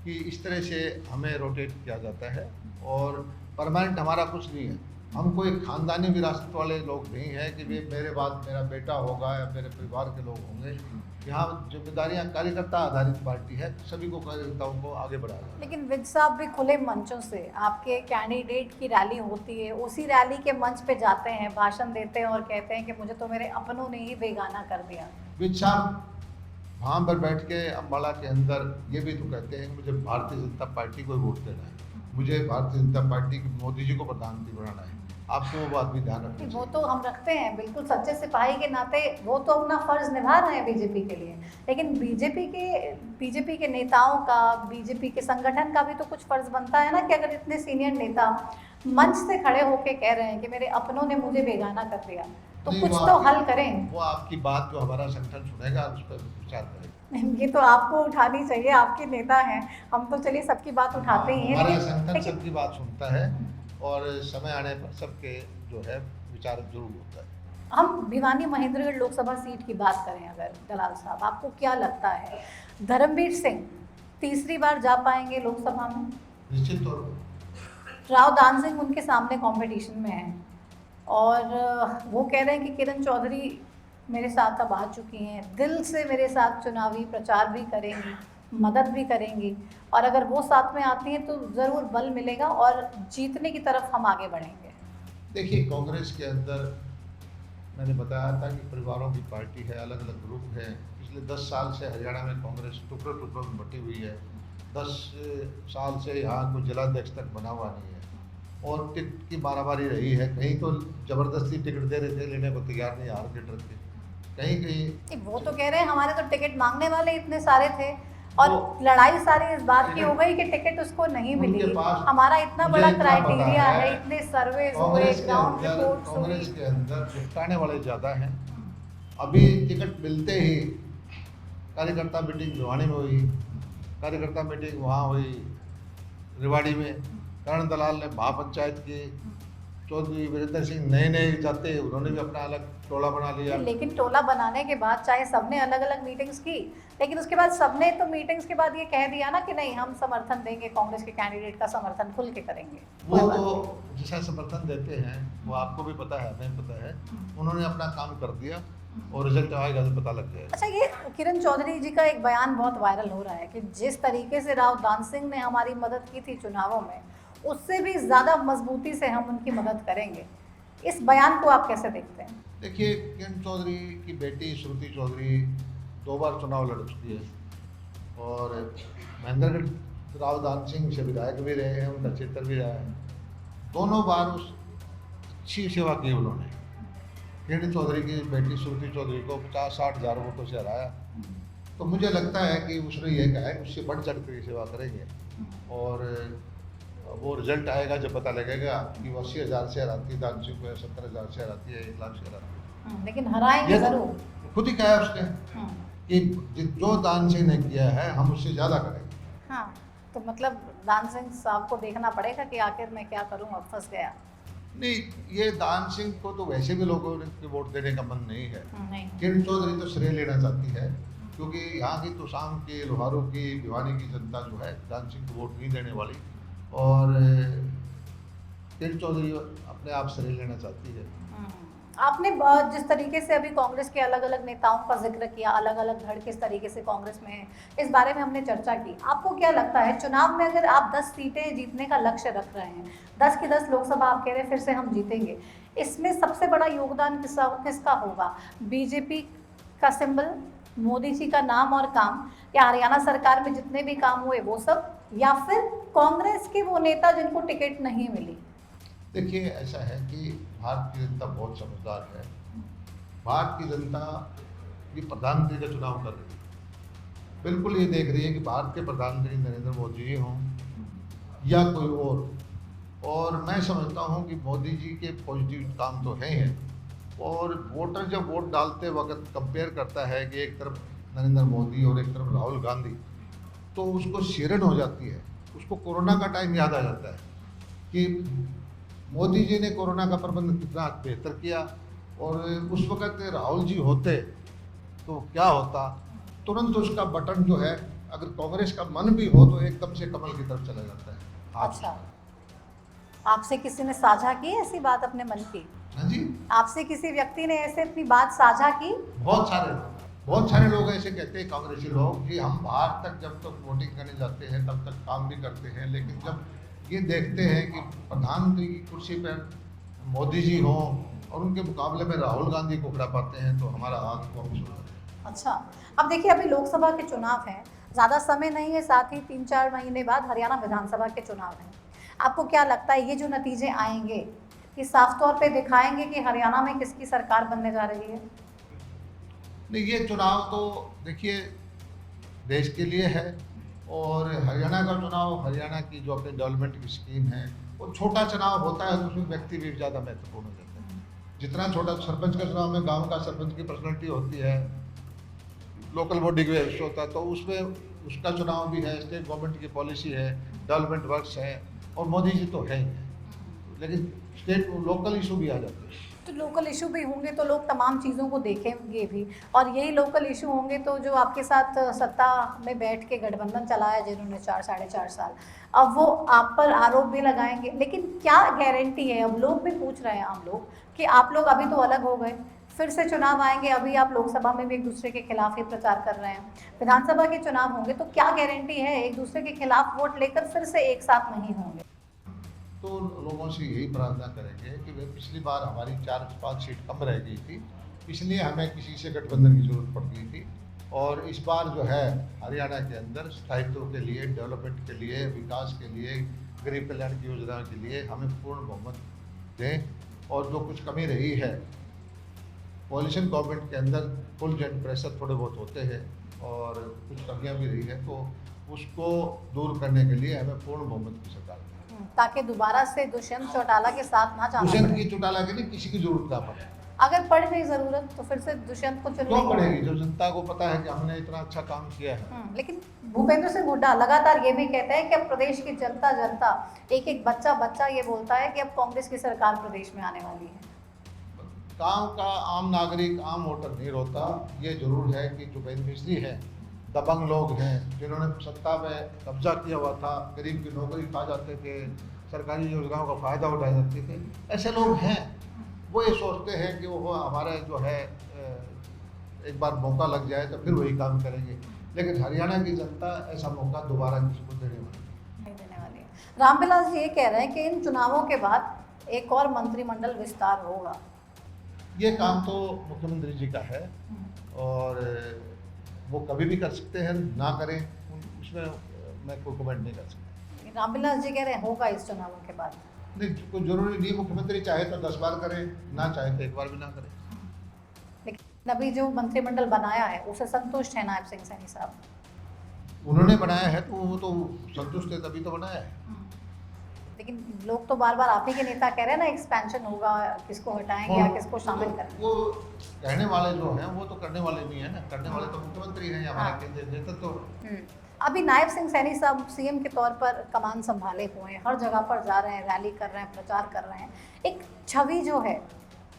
कि इस तरह से हमें रोटेट किया जाता है और परमानेंट हमारा कुछ नहीं है। हम कोई खानदानी विरासत वाले लोग नहीं हैं कि भाई मेरे बाद मेरा बेटा होगा या मेरे परिवार के लोग होंगे। यहाँ जिम्मेदारियाँ कार्यकर्ता आधारित पार्टी है, सभी को कार्यकर्ताओं को आगे बढ़ाना है। लेकिन विज साहब भी खुले मंचों से, आपके कैंडिडेट की रैली होती है, उसी रैली के मंच पे जाते हैं, भाषण देते हैं और कहते हैं कि मुझे तो मेरे अपनों ने ही बेगाना कर दिया। विज साहब वहाँ पर बैठ के अम्बाला के अंदर ये भी तो कहते हैं कि मुझे भारतीय जनता पार्टी को वोट देना है, मुझे भारतीय जनता पार्टी की मोदी जी को प्रधानमंत्री बनाना है। आपको वो बात भी ध्यान रखनी वो चाहिए। तो हम रखते हैं, बिल्कुल सच्चे सिपाही के नाते वो तो अपना फर्ज निभा रहे हैं बीजेपी के लिए, लेकिन बीजेपी के नेताओं का, बीजेपी के संगठन का भी तो कुछ फर्ज बनता है ना कि अगर इतने सीनियर नेता मंच से खड़े होके कह रहे हैं कि मेरे अपनों ने मुझे बेगाना कर दिया, तो नहीं, कुछ वो तो आपकी- हल करें। वो आपकी बात जो हमारा संगठन सुनेगा उस पर विचार करेगा। ये तो आपको उठानी चाहिए, आपके नेता हैं, हम तो चलिए सबकी बात उठाते ही हैं, हमारा लेकिन संगठन लेकिन सबकी बात सुनता है और समय आने पर सबके जो है विचार जरूर होता है। हम भिवानी महेंद्रगढ़ लोकसभा सीट की बात करें अगर, दलाल साहब आपको क्या लगता है धर्मवीर सिंह तीसरी बार जा पाएंगे लोकसभा में? निश्चित तौर पर राव दान सिंह उनके सामने कंपटीशन में है, और वो कह रहे हैं कि किरण चौधरी मेरे साथ अब आ चुकी हैं, दिल से मेरे साथ चुनावी प्रचार भी करेंगी, मदद भी करेंगी, और अगर वो साथ में आती हैं तो ज़रूर बल मिलेगा और जीतने की तरफ हम आगे बढ़ेंगे। देखिए, कांग्रेस के अंदर मैंने बताया था कि परिवारों की पार्टी है, अलग अलग ग्रुप है। पिछले 10 साल से हरियाणा में कांग्रेस टुकड़ों टुकड़ों में बटी हुई है। 10 साल से यहाँ कोई जिलाध्यक्ष तक बना हुआ नहीं है और टिकट की मारामारी रही है। कहीं तो ज़बरदस्ती टिकट दे रहे थे, लेने को तैयार नहीं हार के डर के। कहीं कहीं वो तो कह रहे हैं हमारे तो टिकट मांगने वाले इतने सारे थे, और वो लड़ाई सारी इस बात की टिकट हो गई कि टिकट उसको नहीं उनके मिली। पास, हमारा इतना मुझे बड़ा इतना पता क्राइटेरिया है, है, इतने सर्वेज हुए, कांग्रेस के ग्राउंड अंदर रिपोर्ट्स कांग्रेस हुई। के अंदर निपटाने वाले ज़्यादा हैं। अभी टिकट मिलते ही कार्यकर्ता मीटिंग भिवानी में हुई, कार्यकर्ता मीटिंग वहाँ हुई रेवाड़ी में, करण दलाल ने महापंचायत की, चौधरी वीरेंद्र सिंह नए नए जाते, उन्होंने भी अपना अलग टोला बना लिया। लेकिन टोला बनाने के बाद चाहे सबने अलग अलग मीटिंग्स की, लेकिन उसके बाद सबने तो मीटिंग्स के बाद ये कह दिया ना कि नहीं, हम समर्थन देंगे, कांग्रेस के कैंडिडेट का समर्थन खुल के करेंगे। वो तो जैसा समर्थन देते हैं वो आपको भी पता है, हमें पता है। उन्होंने अपना काम कर दिया और रिजल्ट आएगा तो पता लग जाएगा। अच्छा, ये किरण चौधरी जी का एक बयान बहुत वायरल हो रहा है कि जिस तरीके से राव दान सिंह ने हमारी मदद की थी चुनावों में, उससे भी ज़्यादा मजबूती से हम उनकी मदद करेंगे। इस बयान को आप कैसे देखते हैं? देखिए, किरण चौधरी की बेटी श्रुति चौधरी 2 बार चुनाव लड़ चुकी है और महेंद्रगढ़ राव दान सिंह से विधायक भी रहे हैं, उनका क्षेत्र भी रहा है। दोनों बार उस अच्छी सेवा की उन्होंने। किरण चौधरी की बेटी श्रुति चौधरी को 50-60 हज़ार वोटों से हराया। तो मुझे लगता है कि उसने ये कहा है कि उससे बढ़ चढ़ कर सेवा करेंगे और वो रिजल्ट आएगा जब पता लगेगा कि वो 80,000 से हराती दान सिंह को, 70,000 से हराती है, 1 लाख से हराती है। लेकिन हराएंगे ये तो जरूर। खुद ही कहा है उसने कि जो दान सिंह ने किया है हम उससे ज़्यादा करेंगे। हाँ, तो मतलब दान सिंह साहब को देखना पड़ेगा कि आखिर मैं क्या करूँ, अब फंस गया। नहीं, ये दान सिंह को तो वैसे भी लोगों के वोट देने का मन नहीं है। नहीं। किरण चौधरी तो श्रेय लेना चाहती है क्योंकि यहाँ की तुसाम की, लोहारू की, भिवानी की जनता जो है दान सिंह को वोट नहीं देने वाली और किरण चौधरी अपने आप श्रेय लेना चाहती है। आपने जिस तरीके से अभी कांग्रेस के अलग अलग नेताओं का जिक्र किया, अलग अलग धड़ किस तरीके से कांग्रेस में है, इस बारे में हमने चर्चा की। आपको क्या लगता है चुनाव में अगर आप 10 सीटें जीतने का लक्ष्य रख रहे हैं, 10 की 10 लोकसभा आप कह रहे हैं फिर से हम जीतेंगे, इसमें सबसे बड़ा योगदान किसका होगा? बीजेपी का सिंबल, मोदी जी का नाम और काम, या हरियाणा सरकार में जितने भी काम हुए वो सब, या फिर कांग्रेस के वो नेता जिनको टिकट नहीं मिली? देखिए, ऐसा है कि भारत की जनता बहुत समझदार है। भारत की जनता ये प्रधानमंत्री का चुनाव कर रही है, बिल्कुल ये देख रही है कि भारत के प्रधानमंत्री नरेंद्र मोदी जी हों या कोई और मैं समझता हूँ कि मोदी जी के पॉजिटिव काम तो हैं और वोटर जब वोट डालते वक्त कंपेयर करता है कि एक तरफ नरेंद्र मोदी और एक तरफ राहुल गांधी, तो उसको शिरन हो जाती है। उसको कोरोना का टाइम याद आ जाता है कि मोदी जी ने कोरोना का प्रबंधन कितना बेहतर किया और उस वक्त राहुल जी होते तो क्या होता। तुरंत उसका बटन जो है, अगर कांग्रेस का मन भी हो तो एकदम से कमल की तरफ चला जाता है। अच्छा, आपसे किसी ने साझा की ऐसी बात अपने मन की? हाँ जी, आपसे किसी व्यक्ति ने ऐसे अपनी बात साझा की? बहुत सारे लोग ऐसे कहते हैं, कांग्रेसी लोग, कि हम बाहर तक जब तक वोटिंग करने जाते हैं तब तक काम भी करते हैं, लेकिन जब ये देखते हैं कि प्रधानमंत्री की कुर्सी पर मोदी जी हों और उनके मुकाबले में राहुल गांधी को खड़ा पाते हैं तो हमारा हाथ वापस हो जाता है। अच्छा, अब देखिए अभी लोकसभा के चुनाव हैं, ज़्यादा समय नहीं है, साथ ही 3-4 महीने बाद हरियाणा विधानसभा के चुनाव हैं। आपको क्या लगता है ये जो नतीजे आएंगे ये साफ तौर पे दिखाएंगे कि हरियाणा में किसकी सरकार बनने जा रही है? नहीं, ये चुनाव तो देखिए देश के लिए है और हरियाणा का चुनाव, हरियाणा की जो अपनी डेवलपमेंट की स्कीम है, वो छोटा चुनाव होता है तो उसमें व्यक्ति भी ज़्यादा महत्वपूर्ण हो जाता है। जितना छोटा सरपंच का चुनाव में गांव का सरपंच की पर्सनैलिटी होती है, लोकल बॉडी का इशू होता है, तो उसमें उसका चुनाव भी है, स्टेट गवर्नमेंट की पॉलिसी है, डेवलपमेंट वर्क्स है और मोदी जी तो है ही, लेकिन स्टेट लोकल इशू भी आ जाते हैं। तो लोकल इशू भी होंगे तो लोग तमाम चीज़ों को देखेंगे भी, और यही लोकल इशू होंगे तो जो आपके साथ सत्ता में बैठ के गठबंधन चलाया जिन्होंने 4 साढ़े 4 साल, अब वो आप पर आरोप भी लगाएंगे। लेकिन क्या गारंटी है, अब लोग भी पूछ रहे हैं आम लोग कि आप लोग अभी तो अलग हो गए, फिर से चुनाव आएंगे, अभी आप लोकसभा में भी एक दूसरे के खिलाफ ही प्रचार कर रहे हैं, विधानसभा के चुनाव होंगे तो क्या गारंटी है एक दूसरे के खिलाफ वोट लेकर फिर से एक साथ नहीं होंगे? तो लोगों से यही प्रार्थना करेंगे कि वे पिछली बार हमारी 4-5 सीट कम रह गई थी, इसलिए हमें किसी से गठबंधन की जरूरत पड़ गई थी। और इस बार जो है हरियाणा के अंदर स्थायित्व के लिए, डेवलपमेंट के लिए, विकास के लिए, गरीब कल्याण की योजनाओं के लिए हमें पूर्ण बहुमत दें। और जो कुछ कमी रही है कोalition गवर्नमेंट के अंदर, फुल जेंट प्रेशर थोड़े बहुत होते हैं और कुछ कमियां भी रही है, तो उसको दूर करने के लिए हमें पूर्ण बहुमत की सरकार दें। ताकि दोबारा से दुष्यंत चौटाला के साथ ना जाना दुष्यंत पड़े। की चौटाला के लिए किसी की जरूरत ना पड़े। अगर पड़ गई जरूरत तो फिर से दुष्यंत को चुनने क्यों की- पड़ेगी, जो जनता को पता है कि हमने इतना अच्छा काम किया है। लेकिन भूपेंद्र सिंह हुड्डा लगातार ये भी कहते हैं कि अब प्रदेश की जनता एक एक बच्चा ये बोलता है कि अब कांग्रेस की सरकार प्रदेश में आने वाली है। गांव का आम नागरिक, आम वोटर नहीं रोता। ये जरूर है कि जो बेनिफिशरी है, दबंग लोग हैं जिन्होंने सत्ता में कब्जा किया हुआ था, गरीब की नौकरी खा जाते थे, सरकारी योजनाओं का फायदा उठाए जाते थे, ऐसे लोग हैं। वो ये सोचते हैं कि वो हमारे जो है एक बार मौका लग जाए तो फिर वही काम करेंगे। लेकिन हरियाणा की जनता ऐसा मौका दोबारा किसी को देने वाली नहीं देने वाली है। रामविलास जी ये कह रहे हैं कि इन चुनावों के बाद एक और मंत्रिमंडल विस्तार होगा। ये काम तो मुख्यमंत्री जी का है और वो कभी भी कर सकते हैं, ना करें उसमें मैं कोई कमेंट नहीं कर सकता। रामविलास जी कह रहे हैं होगा इस चुनावों के बाद। नहीं, कोई जरूरी नहीं, मुख्यमंत्री चाहे तो 10 बार करे, ना चाहे तो एक बार भी ना करे। लेकिन अभी जो मंत्रिमंडल बनाया है उसे संतुष्ट है नायब सिंह सैनी साहब? उन्होंने बनाया है तो वो तो संतुष्ट है, तभी तो बनाया है। लेकिन लोग तो बार बार आप ही के नेता कह रहे हैं ना एक्सपेंशन होगा, किसको हटाएंगे या किसको शामिल करेंगे। वो कहने वाले जो हैं वो तो करने वाले नहीं है ना, करने वाले तो मुख्यमंत्री हैं, हमारे हाँ। केंद्रीय नेतृत्व तो। अभी नायब सिंह सैनी साहब सीएम के तौर पर कमान संभाले हुए हैं, हर जगह पर जा रहे हैं, रैली कर रहे हैं, प्रचार कर रहे हैं। एक छवि जो है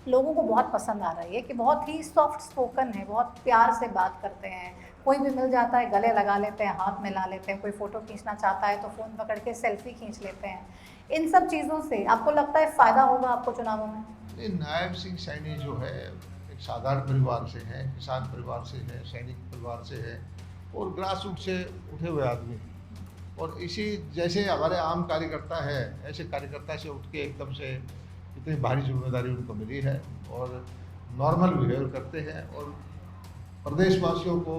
लोगों को बहुत पसंद आ रही है कि बहुत ही सॉफ्ट स्पोकन है, बहुत प्यार से बात करते हैं, कोई भी मिल जाता है गले लगा लेते हैं, हाथ मिला लेते हैं, कोई फ़ोटो खींचना चाहता है तो फ़ोन पकड़ के सेल्फी खींच लेते हैं। इन सब चीज़ों से आपको लगता है फ़ायदा होगा आपको चुनावों में? ये नायब सिंह सैनी जो है एक साधारण परिवार से है, किसान परिवार से है, सैनिक परिवार से है और ग्रास रूट से उठे हुए आदमी। और इसी जैसे हमारे आम कार्यकर्ता है, ऐसे कार्यकर्ता से उठ के एकदम से इतनी भारी जिम्मेदारी उनको मिली है और नॉर्मल बिहेव करते हैं। और प्रदेशवासियों को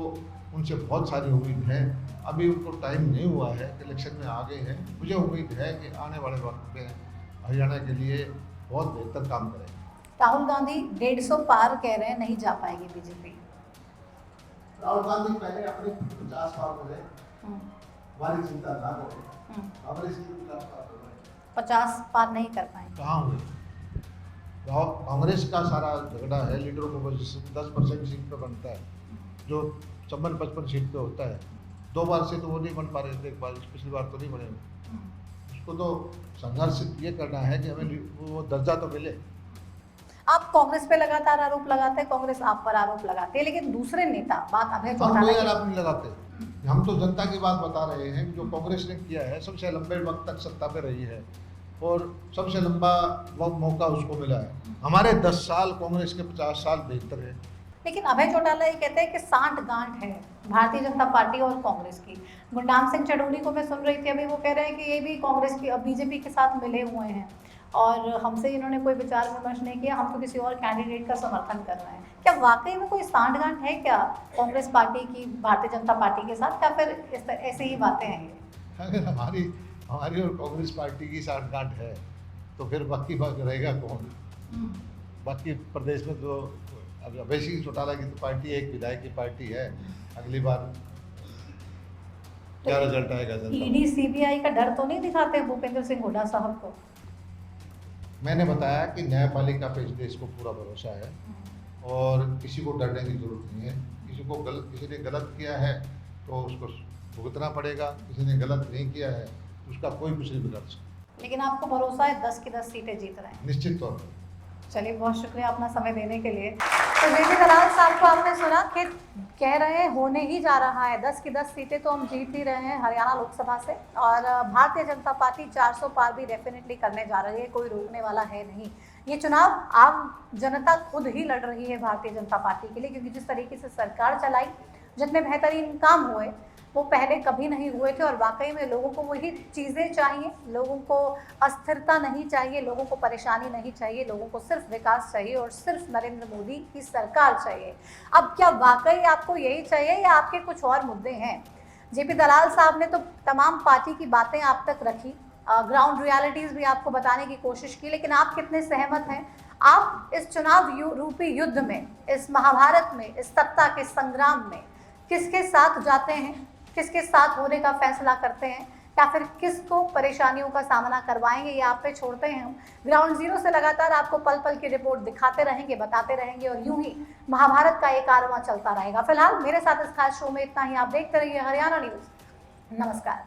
उनसे बहुत सारी उम्मीद है। अभी उनको टाइम नहीं हुआ है, इलेक्शन में आ गए हैं। मुझे उम्मीद है कि आने वाले वक्त में हरियाणा के लिए बहुत बेहतर काम करेंगे। राहुल गांधी 150 पार कह रहे हैं, नहीं जा पाएगी बीजेपी। राहुल गांधी पहले अपने 50 पार हो गए, हमारी चिंता ना करें, हमारी चिंता 50 पार हो गए। 50 पार नहीं कर पाएंगे। कहाँ हुए? कांग्रेस का सारा झगड़ा है, लीडरों को 10% सीट पे बनता है, जो 54-55 सीट पे होता है। 2 बार से तो वो नहीं बन पा रहे थे, एक बार पिछली बार तो नहीं बने। उसको तो संघर्ष ये करना है कि हमें वो दर्जा तो मिले। आप कांग्रेस पे लगातार आरोप लगाते हैं, कांग्रेस आप पर आरोप लगाते हैं, लेकिन दूसरे नेता बात अभय हम चौटाला कोई की- आरोप नहीं लगाते, हम तो जनता की बात बता रहे हैं। जो कांग्रेस ने किया है, सबसे लंबे वक्त तक सत्ता पे रही है और सबसे लंबा मौका उसको मिला है। हमारे 10 साल कांग्रेस के 50 साल बेहतर है। लेकिन अभय चौटाला ये कहते हैं कि सांठ गांठ है भारतीय जनता पार्टी और कांग्रेस की। गुरनाम सिंह चढ़ूरी को मैं सुन रही थी अभी, वो कह रहे हैं कि ये भी कांग्रेस की बीजेपी के साथ मिले हुए हैं और हमसे इन्होंने कोई विचार विमर्श नहीं किया, हम तो किसी और कैंडिडेट का समर्थन कर रहे हैं। क्या वाकई में कोई सांठ गांठ है क्या कांग्रेस पार्टी की भारतीय जनता पार्टी के साथ, या फिर ऐसे ही बातें हैं ये? अगर हमारी और कांग्रेस पार्टी की साठगांठ है तो फिर बाकी रहेगा कौन? बाकी प्रदेश में तो अब अभय सिंह चौटाला की तो पार्टी एक विधायक की पार्टी है। अगली बार क्या रिजल्ट आएगा जनता? ईडी सीबीआई का डर तो नहीं दिखाते भूपेंद्र सिंह हुड्डा साहब को? मैंने बताया कि न्यायपालिका पे इस देश को पूरा भरोसा है और किसी को डरने की जरूरत नहीं है। किसी ने गलत किया है तो उसको भुगतना पड़ेगा, किसी ने गलत नहीं किया है उसका कोई कुछ नहीं बिगाड़ सकता। लेकिन आपको भरोसा है 10 की 10 सीटें जीत रहे हैं? निश्चित तौर पर। चलिए, बहुत शुक्रिया अपना समय देने के लिए। तो जेपी दलाल साहब को आपने सुना कि कह रहे हैं होने ही जा रहा है, 10 की 10 सीटें तो हम जीत ही रहे हैं हरियाणा लोकसभा से, और भारतीय जनता पार्टी 400 पार भी डेफिनेटली करने जा रही है, कोई रोकने वाला है नहीं। ये चुनाव आम जनता खुद ही लड़ रही है भारतीय जनता पार्टी के लिए, क्योंकि जिस तरीके से सरकार चलाई, जितने बेहतरीन काम हुए वो पहले कभी नहीं हुए थे, और वाकई में लोगों को वही चीज़ें चाहिए, लोगों को अस्थिरता नहीं चाहिए, लोगों को परेशानी नहीं चाहिए, लोगों को सिर्फ विकास चाहिए और सिर्फ नरेंद्र मोदी की सरकार चाहिए। अब क्या वाकई आपको यही चाहिए या आपके कुछ और मुद्दे हैं? जेपी दलाल साहब ने तो तमाम पार्टी की बातें आप तक रखी, ग्राउंड रियलिटीज़ भी आपको बताने की कोशिश की, लेकिन आप कितने सहमत हैं? आप इस चुनाव रूपी युद्ध में, इस महाभारत में, इस सत्ता के संग्राम में किसके साथ जाते हैं, किसके साथ होने का फैसला करते हैं, या फिर किसको परेशानियों का सामना करवाएंगे, ये आप पे छोड़ते हैं हम। ग्राउंड जीरो से लगातार आपको पल पल की रिपोर्ट दिखाते रहेंगे, बताते रहेंगे, और यूं ही महाभारत का एक कारवां चलता रहेगा। फिलहाल मेरे साथ इस खास शो में इतना ही। आप देखते रहिए हरियाणा न्यूज़। नमस्कार।